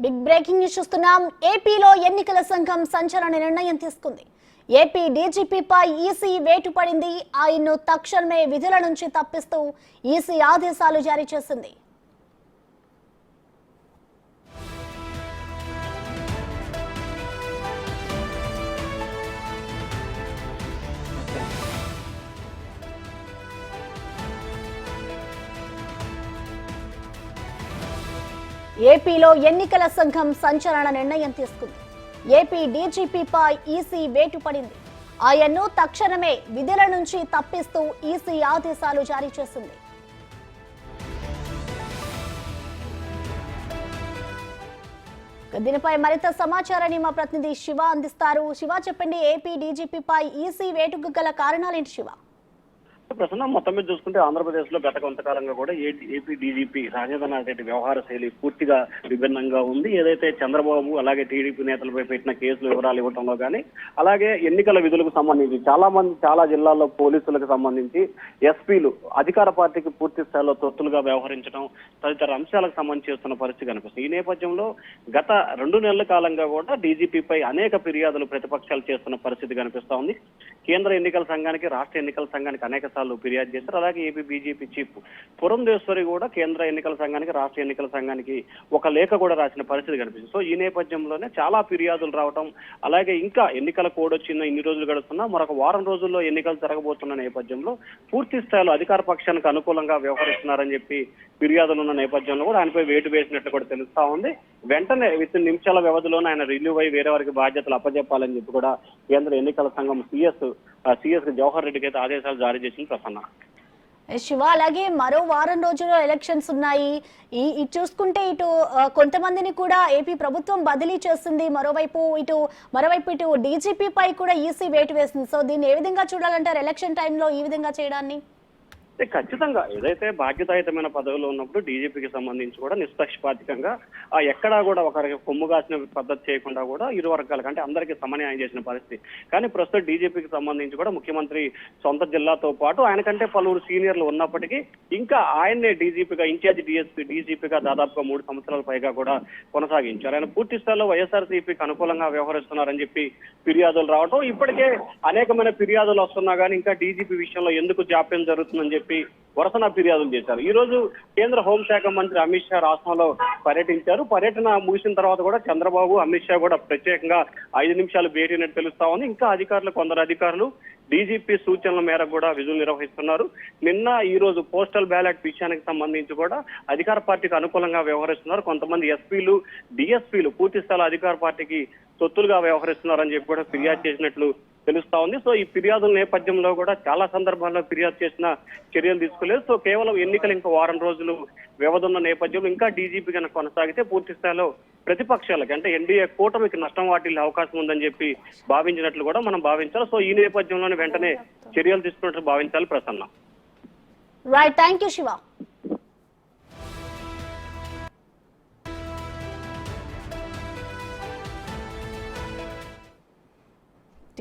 Big breaking news చూస్తున్నాం. ఏపీలో ఎన్నికల సంఘం సంచలన నిర్ణయం తీసుకుంది. ఏపీ డీజీపీపై ఈసీ వేటు పడింది. ఆయన్ను తక్షణమే విధుల నుంచి తప్పిస్తూ ఈసీ ఆదేశాలు జారీ చేసింది. ఏపీలో ఎన్నికల సంఘం సంచలన నిర్ణయం తీసుకుంది. ఏపీ డీజీపీపై ఈసీ వేటు పడింది. ఆయన్ను తక్షణమే విధుల నుంచి తప్పిస్తూ ఈసీ ఆదేశాలు జారీ చేసింది. దీనిపై మరింత సమాచారాన్ని మా ప్రతినిధి శివ అందిస్తారు. శివ, చెప్పండి, ఏపీ డీజీపీపై ఈసీ వేటుకు గల కారణాలేంటి శివ? ప్రస్తుతం మొత్తం మీద చూసుకుంటే ఆంధ్రప్రదేశ్ లో గత కొంతకాలంగా కూడా ఏపీ డీజీపీ రాజధాని అనేటువంటి వ్యవహార శైలి పూర్తిగా విభిన్నంగా ఉంది. ఏదైతే చంద్రబాబు అలాగే టీడీపీ నేతలపై పెట్టిన కేసులు వివరాలు ఇవ్వడంలో కానీ, అలాగే ఎన్నికల విధులకు సంబంధించి చాలా జిల్లాల్లో పోలీసులకు సంబంధించి ఎస్పీలు అధికార పార్టీకి పూర్తి స్థాయిలో తొత్తులుగా వ్యవహరించడం తదితర అంశాలకు సంబంధించి చేస్తున్న పరిస్థితి కనిపిస్తుంది. ఈ నేపథ్యంలో గత 2 నెలల కాలంగా కూడా డీజీపీపై అనేక ఫిర్యాదులు ప్రతిపక్షాలు చేస్తున్న పరిస్థితి కనిపిస్తా ఉంది. కేంద్ర ఎన్నికల సంఘానికి, రాష్ట్ర ఎన్నికల సంఘానికి అనేక ఫిర్యాదు చేశారు. అలాగే ఏపీ బీజేపీ చీఫ్ పురంధేశ్వరి కూడా కేంద్ర ఎన్నికల సంఘానికి, రాష్ట్ర ఎన్నికల సంఘానికి ఒక లేఖ కూడా రాసిన పరిస్థితి కనిపిస్తుంది. సో ఈ నేపథ్యంలోనే చాలా ఫిర్యాదులు రావడం, అలాగే ఇంకా ఎన్నికల కోడ్ వచ్చిన ఇన్ని రోజులు గడుస్తున్నా మరొక వారం రోజుల్లో ఎన్నికలు జరగబోతున్న నేపథ్యంలో పూర్తి స్థాయిలో అధికార పక్షానికి అనుకూలంగా వ్యవహరిస్తున్నారని చెప్పి ఫిర్యాదులు ఉన్న నేపథ్యంలో కూడా ఆయనపై వేటు వేసినట్టు కూడా తెలుస్తా ఉంది. వెంటనే విత్ నిమిషాల వ్యవధిలోనే ఆయన రిలీవ్ అయ్యి వేరే వారికి బాధ్యతలు అప్పచెప్పాలని చెప్పి కూడా కేంద్ర ఎన్నికల సంఘం సిఎస్ జవహర్ రెడ్డికి అయితే ఆదేశాలు జారీ చేసింది. ప్రసన్న శివ, అలాగే మరో వారం రోజుల్లో ఎలక్షన్స్ ఉన్నాయి. ఇటు చూసుకుంటే ఇటు కొంతమందిని కూడా ఏపీ ప్రభుత్వం బదిలీ చేస్తుంది. మరోవైపు ఇటు డీజీపీపై కూడా ఈసీ వేటు వేసింది. సో దీన్ని ఏ విధంగా చూడాలంటారు ఎలక్షన్ టైంలో ఈ విధంగా చేయడాన్ని? ఖచ్చితంగా ఏదైతే బాధ్యతాయుతమైన పదవిలో ఉన్నప్పుడు డీజీపీకి సంబంధించి కూడా నిష్పక్షపాతికంగా ఎక్కడా కూడా ఒకరికి కొమ్ము కాసిన పద్ధతి చేయకుండా కూడా ఇరు వర్గాలకు అంటే అందరికీ సమన్యాయం చేసిన పరిస్థితి. కానీ ప్రస్తుతం డీజీపీకి సంబంధించి కూడా ముఖ్యమంత్రి సొంత జిల్లాతో పాటు ఆయనకంటే పలువురు సీనియర్లు ఉన్నప్పటికీ ఇంకా ఆయన్నే డీజీపీగా ఇన్ఛార్జ్ డీజీపీగా దాదాపుగా 3 సంవత్సరాల పైగా కూడా కొనసాగించారు. ఆయన పూర్తి స్థాయిలో వైఎస్ఆర్సీపీకి అనుకూలంగా వ్యవహరిస్తున్నారని చెప్పి ఫిర్యాదులు రావడం, ఇప్పటికే అనేకమైన ఫిర్యాదులు వస్తున్నా కానీ ఇంకా డీజీపీ విషయంలో ఎందుకు జాప్యం జరుగుతుందని చెప్పి వరుసన ఫిర్యాదులు చేశారు. ఈ రోజు కేంద్ర హోంశాఖ మంత్రి అమిత్ షా రాష్ట్రంలో పర్యటించారు. పర్యటన ముగిసిన తర్వాత కూడా చంద్రబాబు, అమిత్ షా కూడా ప్రత్యేకంగా 5 నిమిషాలు భేటీనట్టు తెలుస్తా ఉంది. ఇంకా కొందరు అధికారులు డీజీపీ సూచనల మేరకు కూడా విధులు నిర్వహిస్తున్నారు. నిన్న ఈ రోజు పోస్టల్ బ్యాలెట్ విషయానికి సంబంధించి కూడా అధికార పార్టీకి అనుకూలంగా వ్యవహరిస్తున్నారు. కొంతమంది ఎస్పీలు, డిఎస్పీలు పూర్తి స్థాయిలో అధికార పార్టీకి తొత్తులుగా వ్యవహరిస్తున్నారని చెప్పి కూడా ఫిర్యాదు చేసినట్లు తెలుస్తా ఉంది. సో ఈ ఫిర్యాదుల నేపథ్యంలో కూడా చాలా సందర్భాల్లో ఫిర్యాదు చేసిన చర్యలు తీసుకోలేదు. సో కేవలం ఎన్నికలు ఇంకా వారం రోజులు వ్యవధి ఉన్న నేపథ్యంలో ఇంకా డీజీపీ కనుక కొనసాగితే పూర్తి స్థాయిలో ప్రతిపక్షాలకి అంటే ఎన్డీఏ కూటమికి నష్టం వాటిల్లే అవకాశం ఉందని చెప్పి భావించినట్లు కూడా మనం భావించాలి. సో ఈ నేపథ్యంలోనే వెంటనే చర్యలు తీసుకున్నట్లు భావించాలి. Prasanna. Right, thank you Shiva.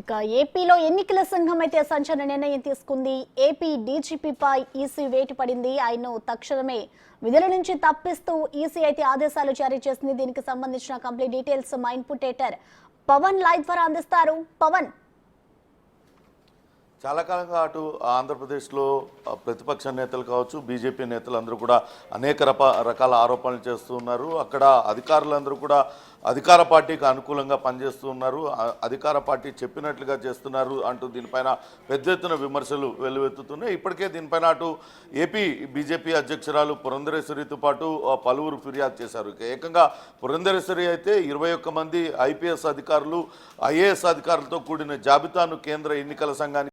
ఇక ఏపీలో ఎన్నికల సంఘం అయితే సంచలన నిర్ణయం తీసుకుంది. ఏపీ డీజీపీపై ఈసీ వేటు పడింది. ఆయన్ను తక్షణమే విధుల నుంచి తప్పిస్తూ ఈసీ అయితే ఆదేశాలు జారీ చేసింది. దీనికి సంబంధించిన కంప్లీట్ డీటెయిల్స్ మా ఇన్పుట్ ఎడిటర్ పవన్ లైవ్ ద్వారా అందిస్తారు. పవన్, చాలా కాలంగా అటు ఆంధ్రప్రదేశ్లో ప్రతిపక్ష నేతలు కావచ్చు, బీజేపీ నేతలు అందరూ కూడా అనేక రకాల ఆరోపణలు చేస్తూ ఉన్నారు. అక్కడ అధికారులందరూ కూడా అధికార పార్టీకి అనుకూలంగా పనిచేస్తూ ఉన్నారు, అధికార పార్టీ చెప్పినట్లుగా చేస్తున్నారు అంటూ దీనిపైన పెద్ద ఎత్తున విమర్శలు వెల్లువెత్తుతున్నాయి. ఇప్పటికే దీనిపైన అటు ఏపీ బీజేపీ అధ్యక్షురాలు పురంధరేశ్వరితో పాటు పలువురు ఫిర్యాదు చేశారు. ఏకంగా పురంధరేశ్వరి అయితే 21 మంది ఐపీఎస్ అధికారులు, ఐఏఎస్ అధికారులతో కూడిన జాబితాను కేంద్ర ఎన్నికల సంఘానికి